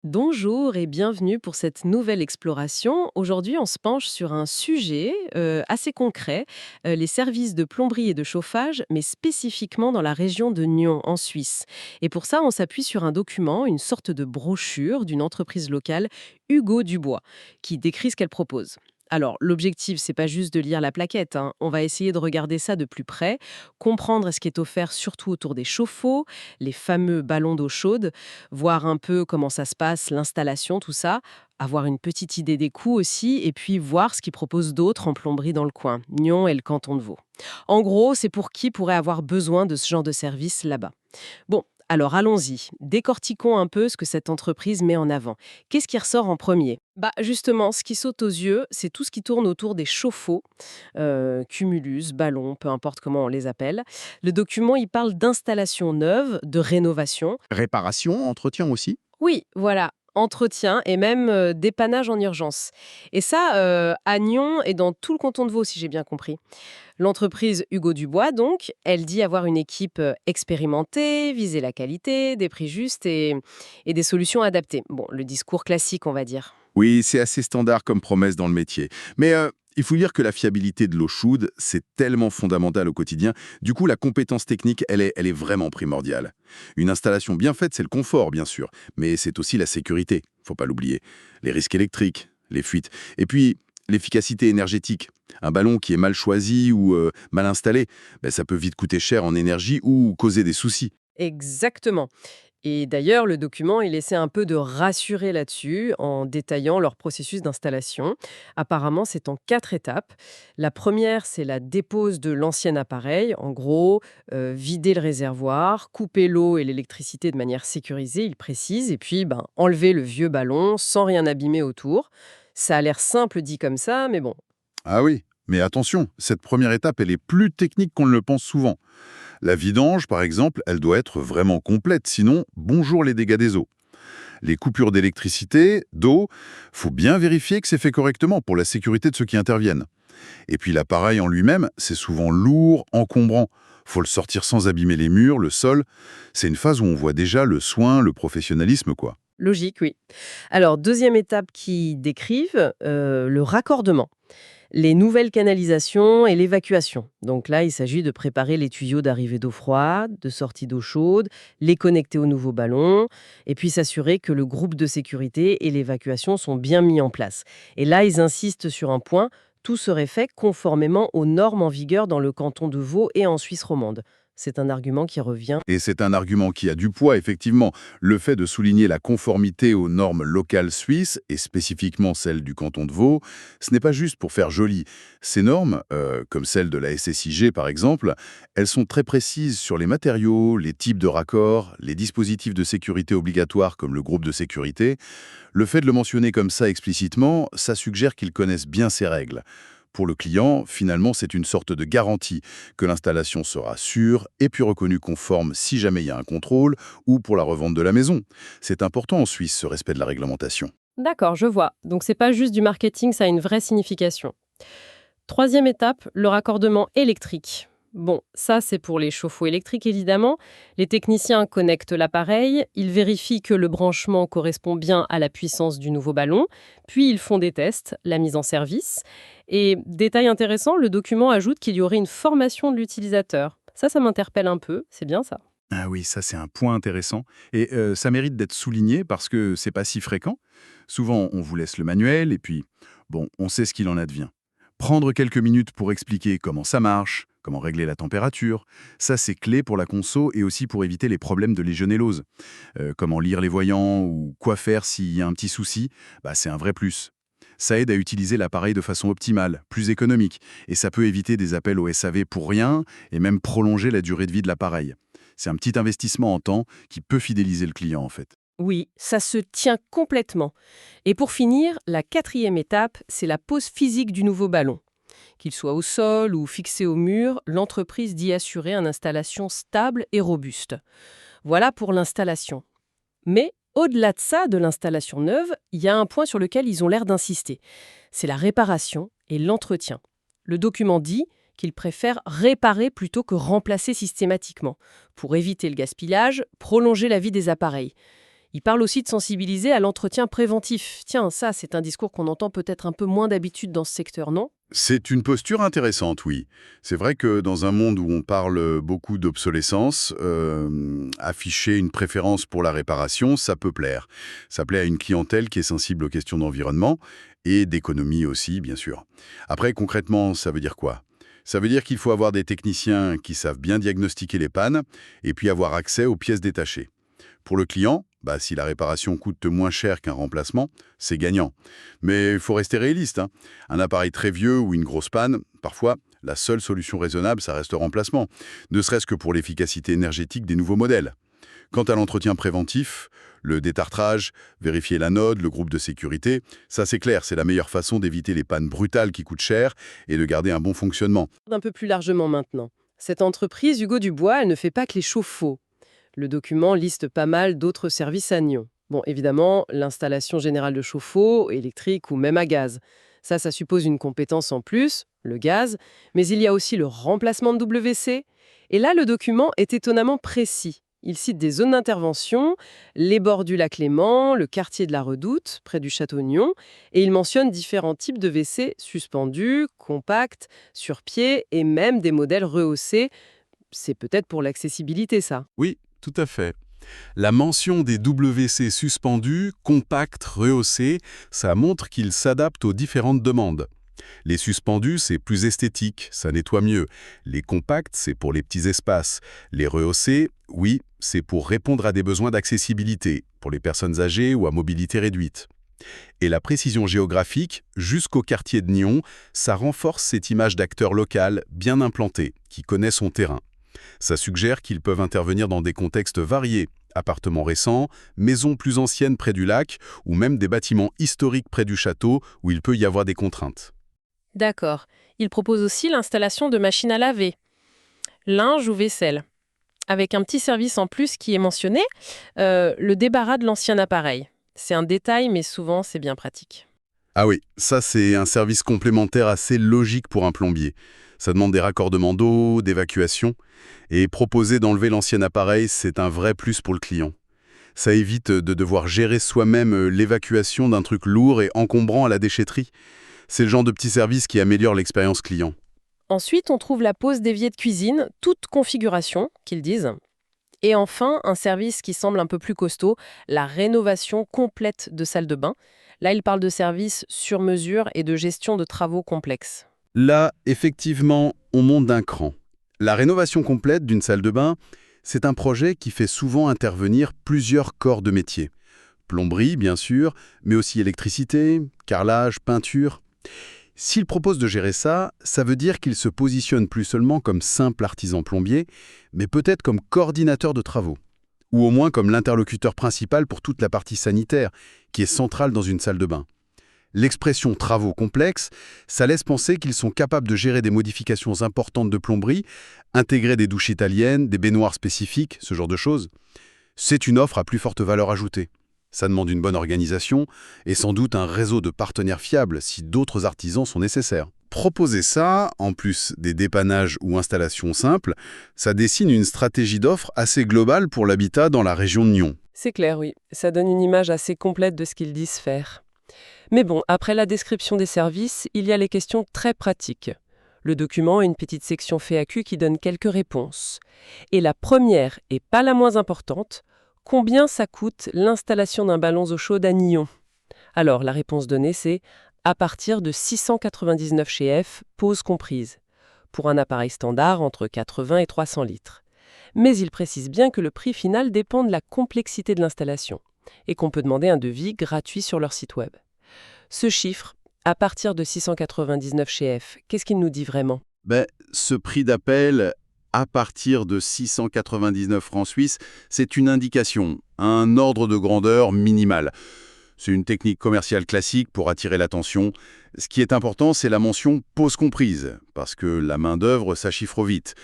Bonjour et bienvenue pour cette nouvelle exploration. Aujourd'hui, on se penche sur un sujet assez concret, les services de plomberie et de chauffage, mais spécifiquement dans la région de Nyon, en Suisse. Et pour ça, on s'appuie sur un document, une sorte de brochure d'une entreprise locale, Hugo Dubois, qui décrit ce qu'elle propose. Alors, l'objectif, c'est pas juste de lire la plaquette, hein. On va essayer de regarder ça de plus près, comprendre ce qui est offert surtout autour des chauffe-eau, les fameux ballons d'eau chaude, voir un peu comment ça se passe, l'installation, tout ça, avoir une petite idée des coûts aussi, et puis voir ce qu'ils proposent d'autres en plomberie dans le coin, Nyon et le canton de Vaud. En gros, c'est pour qui pourrait avoir besoin de ce genre de service là-bas. Bon, alors allons-y, décortiquons un peu ce que cette entreprise met en avant. Qu'est-ce qui ressort en premier? Bah justement, ce qui saute aux yeux, c'est tout ce qui tourne autour des chauffe-eau, cumulus, ballons, peu importe comment on les appelle. Le document, il parle d'installation neuve, de rénovation. Réparation, entretien aussi? Oui, voilà, entretien et même dépannage en urgence. Et ça, à Nyon et dans tout le canton de Vaud, si j'ai bien compris. L'entreprise Hugo Dubois, donc, elle dit avoir une équipe expérimentée, viser la qualité, des prix justes et des solutions adaptées. Bon, le discours classique, on va dire. Oui, c'est assez standard comme promesse dans le métier. Mais il faut dire que la fiabilité de l'eau chaude, c'est tellement fondamental au quotidien. Du coup, la compétence technique, elle est vraiment primordiale. Une installation bien faite, c'est le confort, bien sûr. Mais c'est aussi la sécurité, faut pas l'oublier. Les risques électriques, les fuites. Et puis, l'efficacité énergétique. Un ballon qui est mal choisi ou mal installé, ben, ça peut vite coûter cher en énergie ou causer des soucis. Exactement. Et d'ailleurs, le document, il essaie un peu de rassurer là-dessus en détaillant leur processus d'installation. Apparemment, c'est en 4 étapes. La première, c'est la dépose de l'ancien appareil. En gros, vider le réservoir, couper l'eau et l'électricité de manière sécurisée, il précise, et puis enlever le vieux ballon sans rien abîmer autour. Ça a l'air simple dit comme ça, mais bon. Ah oui, mais attention, cette première étape, elle est plus technique qu'on ne le pense souvent. La vidange, par exemple, elle doit être vraiment complète, sinon, bonjour les dégâts des eaux. Les coupures d'électricité, d'eau, faut bien vérifier que c'est fait correctement pour la sécurité de ceux qui interviennent. Et puis l'appareil en lui-même, c'est souvent lourd, encombrant. Faut le sortir sans abîmer les murs, le sol. C'est une phase où on voit déjà le soin, le professionnalisme, quoi. Logique, oui. Alors, deuxième étape qui décrivent, le raccordement. Les nouvelles canalisations et l'évacuation. Donc là, il s'agit de préparer les tuyaux d'arrivée d'eau froide, de sortie d'eau chaude, les connecter au nouveau ballon, et puis s'assurer que le groupe de sécurité et l'évacuation sont bien mis en place. Et là, ils insistent sur un point, tout serait fait conformément aux normes en vigueur dans le canton de Vaud et en Suisse romande. C'est un argument qui revient. Et c'est un argument qui a du poids, effectivement. Le fait de souligner la conformité aux normes locales suisses, et spécifiquement celles du canton de Vaud, ce n'est pas juste pour faire joli. Ces normes, comme celles de la SSIG par exemple, elles sont très précises sur les matériaux, les types de raccords, les dispositifs de sécurité obligatoires comme le groupe de sécurité. Le fait de le mentionner comme ça explicitement, ça suggère qu'ils connaissent bien ces règles. Pour le client, finalement, c'est une sorte de garantie que l'installation sera sûre et puis reconnue conforme si jamais il y a un contrôle ou pour la revente de la maison. C'est important en Suisse, ce respect de la réglementation. D'accord, je vois. Donc c'est pas juste du marketing, ça a une vraie signification. Troisième étape, le raccordement électrique. Bon, ça c'est pour les chauffe-eau électriques évidemment. Les techniciens connectent l'appareil, ils vérifient que le branchement correspond bien à la puissance du nouveau ballon, puis ils font des tests, la mise en service. Et détail intéressant, le document ajoute qu'il y aurait une formation de l'utilisateur. Ça m'interpelle un peu, c'est bien ça. Ah oui, ça c'est un point intéressant. Et ça mérite d'être souligné parce que c'est pas si fréquent. Souvent, on vous laisse le manuel et puis, bon, on sait ce qu'il en advient. Prendre quelques minutes pour expliquer comment ça marche, comment régler la température, ça c'est clé pour la conso et aussi pour éviter les problèmes de légionellose. Comment lire les voyants ou quoi faire s'il y a un petit souci, bah, c'est un vrai plus. Ça aide à utiliser l'appareil de façon optimale, plus économique, et ça peut éviter des appels au SAV pour rien et même prolonger la durée de vie de l'appareil. C'est un petit investissement en temps qui peut fidéliser le client en fait. Oui, ça se tient complètement. Et pour finir, la quatrième étape, c'est la pose physique du nouveau ballon. Qu'il soit au sol ou fixé au mur, l'entreprise dit assurer une installation stable et robuste. Voilà pour l'installation. Mais au-delà de ça, de l'installation neuve, il y a un point sur lequel ils ont l'air d'insister. C'est la réparation et l'entretien. Le document dit qu'ils préfèrent réparer plutôt que remplacer systématiquement, pour éviter le gaspillage, prolonger la vie des appareils. Il parle aussi de sensibiliser à l'entretien préventif. Tiens, ça, c'est un discours qu'on entend peut-être un peu moins d'habitude dans ce secteur, non? C'est une posture intéressante, oui. C'est vrai que dans un monde où on parle beaucoup d'obsolescence, afficher une préférence pour la réparation, ça peut plaire. Ça plaît à une clientèle qui est sensible aux questions d'environnement et d'économie aussi, bien sûr. Après, concrètement, ça veut dire quoi? Ça veut dire qu'il faut avoir des techniciens qui savent bien diagnostiquer les pannes et puis avoir accès aux pièces détachées. Pour le client, si la réparation coûte moins cher qu'un remplacement, c'est gagnant. Mais il faut rester réaliste, hein. Un appareil très vieux ou une grosse panne, parfois, la seule solution raisonnable, ça reste le remplacement, ne serait-ce que pour l'efficacité énergétique des nouveaux modèles. Quant à l'entretien préventif, le détartrage, vérifier l'anode, le groupe de sécurité, ça c'est clair, c'est la meilleure façon d'éviter les pannes brutales qui coûtent cher et de garder un bon fonctionnement. Un peu plus largement maintenant. Cette entreprise, Hugo Dubois, elle ne fait pas que les chauffe-eau. Le document liste pas mal d'autres services à Nyon. Bon, évidemment, l'installation générale de chauffe-eau, électrique ou même à gaz. Ça suppose une compétence en plus, le gaz, mais il y a aussi le remplacement de WC. Et là, le document est étonnamment précis. Il cite des zones d'intervention, les bords du lac Léman, le quartier de la Redoute, près du château de Nyon, et il mentionne différents types de WC suspendus, compacts, sur pied et même des modèles rehaussés. C'est peut-être pour l'accessibilité, ça. Oui, tout à fait. La mention des WC suspendus, compacts, rehaussés, ça montre qu'ils s'adaptent aux différentes demandes. Les suspendus, c'est plus esthétique, ça nettoie mieux. Les compacts, c'est pour les petits espaces. Les rehaussés, oui, c'est pour répondre à des besoins d'accessibilité, pour les personnes âgées ou à mobilité réduite. Et la précision géographique, jusqu'au quartier de Nyon, ça renforce cette image d'acteur local bien implanté, qui connaît son terrain. Ça suggère qu'ils peuvent intervenir dans des contextes variés, appartements récents, maisons plus anciennes près du lac, ou même des bâtiments historiques près du château où il peut y avoir des contraintes. D'accord. Il propose aussi l'installation de machines à laver, linge ou vaisselle, avec un petit service en plus qui est mentionné, le débarras de l'ancien appareil. C'est un détail, mais souvent c'est bien pratique. Ah oui, ça c'est un service complémentaire assez logique pour un plombier. Ça demande des raccordements d'eau, d'évacuation, et proposer d'enlever l'ancien appareil, c'est un vrai plus pour le client. Ça évite de devoir gérer soi-même l'évacuation d'un truc lourd et encombrant à la déchetterie. C'est le genre de petit service qui améliore l'expérience client. Ensuite, on trouve la pose d'évier de cuisine, toute configuration, qu'ils disent. Et enfin, un service qui semble un peu plus costaud, la rénovation complète de salle de bain. Là, il parle de services sur mesure et de gestion de travaux complexes. Là, effectivement, on monte d'un cran. La rénovation complète d'une salle de bain, c'est un projet qui fait souvent intervenir plusieurs corps de métier. Plomberie, bien sûr, mais aussi électricité, carrelage, peinture. S'il propose de gérer ça, ça veut dire qu'il se positionne plus seulement comme simple artisan plombier, mais peut-être comme coordinateur de travaux. Ou au moins comme l'interlocuteur principal pour toute la partie sanitaire, qui est centrale dans une salle de bain. L'expression « travaux complexes », ça laisse penser qu'ils sont capables de gérer des modifications importantes de plomberie, intégrer des douches italiennes, des baignoires spécifiques, ce genre de choses. C'est une offre à plus forte valeur ajoutée. Ça demande une bonne organisation et sans doute un réseau de partenaires fiables si d'autres artisans sont nécessaires. Proposer ça, en plus des dépannages ou installations simples, ça dessine une stratégie d'offre assez globale pour l'habitat dans la région de Nyon. C'est clair, oui. Ça donne une image assez complète de ce qu'ils disent faire. Mais bon, après la description des services, il y a les questions très pratiques. Le document a une petite section FAQ qui donne quelques réponses. Et la première, et pas la moins importante, combien ça coûte l'installation d'un ballon d'eau chaude à Nyon? Alors, la réponse donnée, c'est à partir de 699 chez F, pose comprise, pour un appareil standard entre 80 et 300 litres. Mais il précise bien que le prix final dépend de la complexité de l'installation et qu'on peut demander un devis gratuit sur leur site web. Ce chiffre, à partir de 699 chez F, qu'est-ce qu'il nous dit vraiment? Ce prix d'appel, à partir de 699 francs suisses, c'est une indication, un ordre de grandeur minimal. C'est une technique commerciale classique pour attirer l'attention. Ce qui est important, c'est la mention « pose comprise », parce que la main-d'œuvre, ça chiffre vite.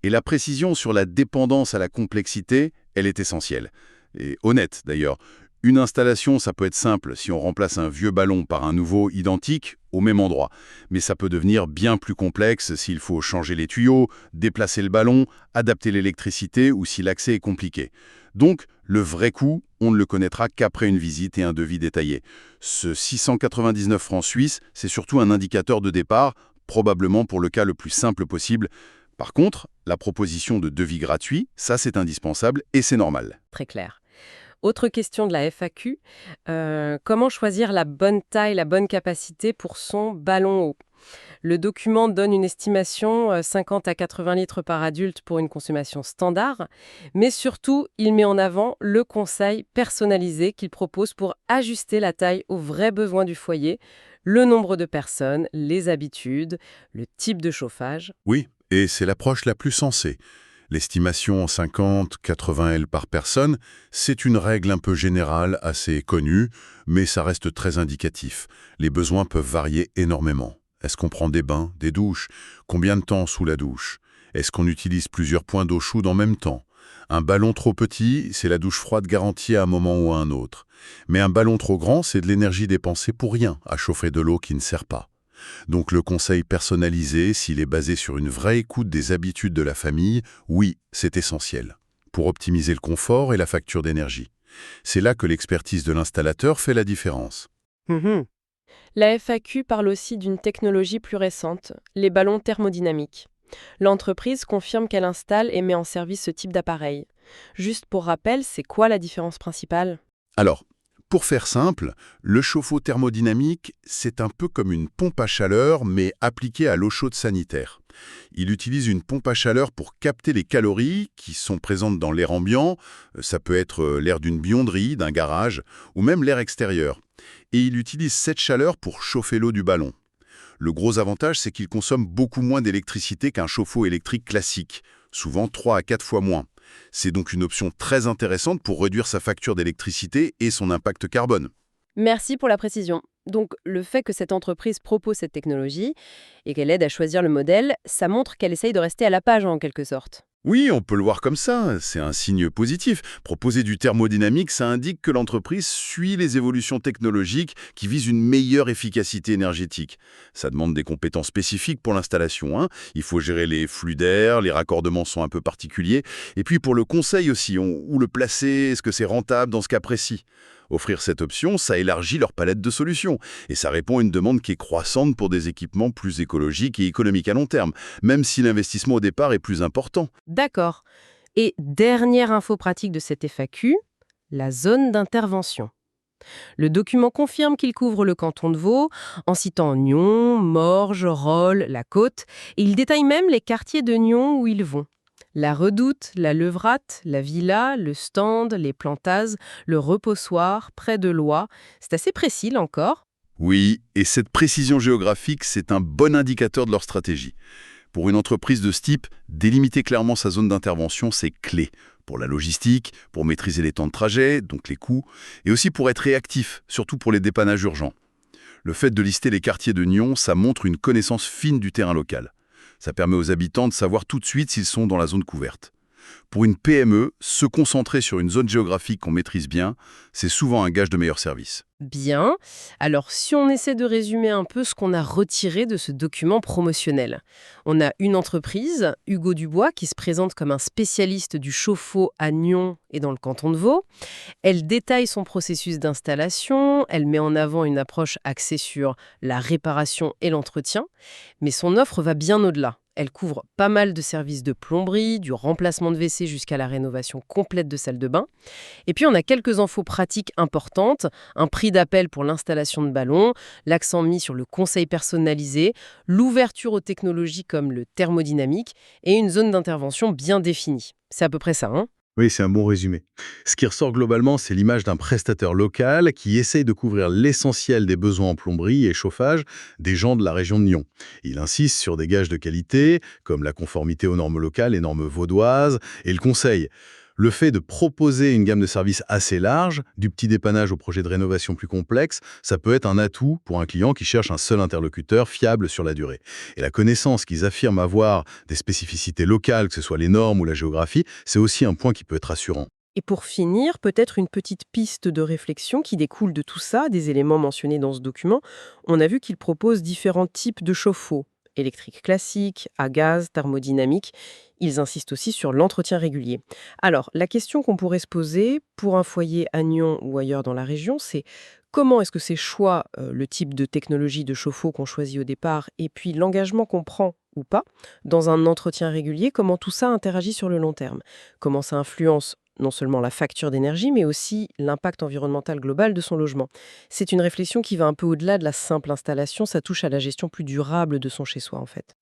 Et la précision sur la dépendance à la complexité, elle est essentielle. Et honnête, d'ailleurs. Une installation, ça peut être simple si on remplace un vieux ballon par un nouveau identique au même endroit. Mais ça peut devenir bien plus complexe s'il faut changer les tuyaux, déplacer le ballon, adapter l'électricité ou si l'accès est compliqué. Donc, le vrai coût, on ne le connaîtra qu'après une visite et un devis détaillé. Ce 699 francs suisses, c'est surtout un indicateur de départ, probablement pour le cas le plus simple possible. Par contre, la proposition de devis gratuit, ça c'est indispensable et c'est normal. Très clair. Autre question de la FAQ, comment choisir la bonne taille, la bonne capacité pour son ballon eau? Le document donne une estimation 50 à 80 litres par adulte pour une consommation standard, mais surtout, il met en avant le conseil personnalisé qu'il propose pour ajuster la taille aux vrais besoins du foyer, le nombre de personnes, les habitudes, le type de chauffage. Oui, et c'est l'approche la plus sensée. L'estimation en 50-80 L par personne, c'est une règle un peu générale, assez connue, mais ça reste très indicatif. Les besoins peuvent varier énormément. Est-ce qu'on prend des bains, des douches? Combien de temps sous la douche? Est-ce qu'on utilise plusieurs points d'eau chaude en même temps? Un ballon trop petit, c'est la douche froide garantie à un moment ou à un autre. Mais un ballon trop grand, c'est de l'énergie dépensée pour rien, à chauffer de l'eau qui ne sert pas. Donc le conseil personnalisé, s'il est basé sur une vraie écoute des habitudes de la famille, oui, c'est essentiel, pour optimiser le confort et la facture d'énergie. C'est là que l'expertise de l'installateur fait la différence. Mhm. La FAQ parle aussi d'une technologie plus récente, les ballons thermodynamiques. L'entreprise confirme qu'elle installe et met en service ce type d'appareil. Juste pour rappel, c'est quoi la différence principale? Alors, pour faire simple, le chauffe-eau thermodynamique, c'est un peu comme une pompe à chaleur, mais appliquée à l'eau chaude sanitaire. Il utilise une pompe à chaleur pour capter les calories qui sont présentes dans l'air ambiant, ça peut être l'air d'une buanderie, d'un garage, ou même l'air extérieur. Et il utilise cette chaleur pour chauffer l'eau du ballon. Le gros avantage, c'est qu'il consomme beaucoup moins d'électricité qu'un chauffe-eau électrique classique, souvent 3 à 4 fois moins. C'est donc une option très intéressante pour réduire sa facture d'électricité et son impact carbone. Merci pour la précision. Donc, le fait que cette entreprise propose cette technologie et qu'elle aide à choisir le modèle, ça montre qu'elle essaye de rester à la page en quelque sorte. Oui, on peut le voir comme ça, c'est un signe positif. Proposer du thermodynamique, ça indique que l'entreprise suit les évolutions technologiques qui visent une meilleure efficacité énergétique. Ça demande des compétences spécifiques pour l'installation, hein. Il faut gérer les flux d'air, les raccordements sont un peu particuliers. Et puis pour le conseil aussi, où le placer, est-ce que c'est rentable dans ce cas précis? Offrir cette option, ça élargit leur palette de solutions. Et ça répond à une demande qui est croissante pour des équipements plus écologiques et économiques à long terme, même si l'investissement au départ est plus important. D'accord. Et dernière info pratique de cette FAQ, la zone d'intervention. Le document confirme qu'il couvre le canton de Vaud, en citant Nyon, Morges, Rolle, la Côte, et il détaille même les quartiers de Nyon où ils vont. La Redoute, la Levrate, la Villa, le Stand, les Plantases, le Reposoir, près de Loie. C'est assez précis, là encore. Oui, et cette précision géographique, c'est un bon indicateur de leur stratégie. Pour une entreprise de ce type, délimiter clairement sa zone d'intervention, c'est clé. Pour la logistique, pour maîtriser les temps de trajet, donc les coûts, et aussi pour être réactif, surtout pour les dépannages urgents. Le fait de lister les quartiers de Nyon, ça montre une connaissance fine du terrain local. Ça permet aux habitants de savoir tout de suite s'ils sont dans la zone couverte. Pour une PME, se concentrer sur une zone géographique qu'on maîtrise bien, c'est souvent un gage de meilleur service. Bien. Alors, si on essaie de résumer un peu ce qu'on a retiré de ce document promotionnel. On a une entreprise, Hugo Dubois, qui se présente comme un spécialiste du chauffe-eau à Nyon et dans le canton de Vaud. Elle détaille son processus d'installation, elle met en avant une approche axée sur la réparation et l'entretien, mais son offre va bien au-delà. Elle couvre pas mal de services de plomberie, du remplacement de WC jusqu'à la rénovation complète de salles de bain. Et puis on a quelques infos pratiques importantes, un prix d'appel pour l'installation de ballons, l'accent mis sur le conseil personnalisé, l'ouverture aux technologies comme le thermodynamique et une zone d'intervention bien définie. C'est à peu près ça, hein? Oui, c'est un bon résumé. Ce qui ressort globalement, c'est l'image d'un prestataire local qui essaye de couvrir l'essentiel des besoins en plomberie et chauffage des gens de la région de Nyon. Il insiste sur des gages de qualité, comme la conformité aux normes locales et normes vaudoises, et le conseil. Le fait de proposer une gamme de services assez large, du petit dépannage au projet de rénovation plus complexe, ça peut être un atout pour un client qui cherche un seul interlocuteur fiable sur la durée. Et la connaissance qu'ils affirment avoir des spécificités locales, que ce soit les normes ou la géographie, c'est aussi un point qui peut être rassurant. Et pour finir, peut-être une petite piste de réflexion qui découle de tout ça, des éléments mentionnés dans ce document. On a vu qu'il propose différents types de chauffe-eau. électrique classique, à gaz, thermodynamique. Ils insistent aussi sur l'entretien régulier. Alors, la question qu'on pourrait se poser pour un foyer à Nyon ou ailleurs dans la région, c'est comment est-ce que ces choix, le type de technologie de chauffe-eau qu'on choisit au départ et puis l'engagement qu'on prend ou pas dans un entretien régulier, comment tout ça interagit sur le long terme? Comment ça influence non seulement la facture d'énergie, mais aussi l'impact environnemental global de son logement? C'est une réflexion qui va un peu au-delà de la simple installation, ça touche à la gestion plus durable de son chez-soi en fait.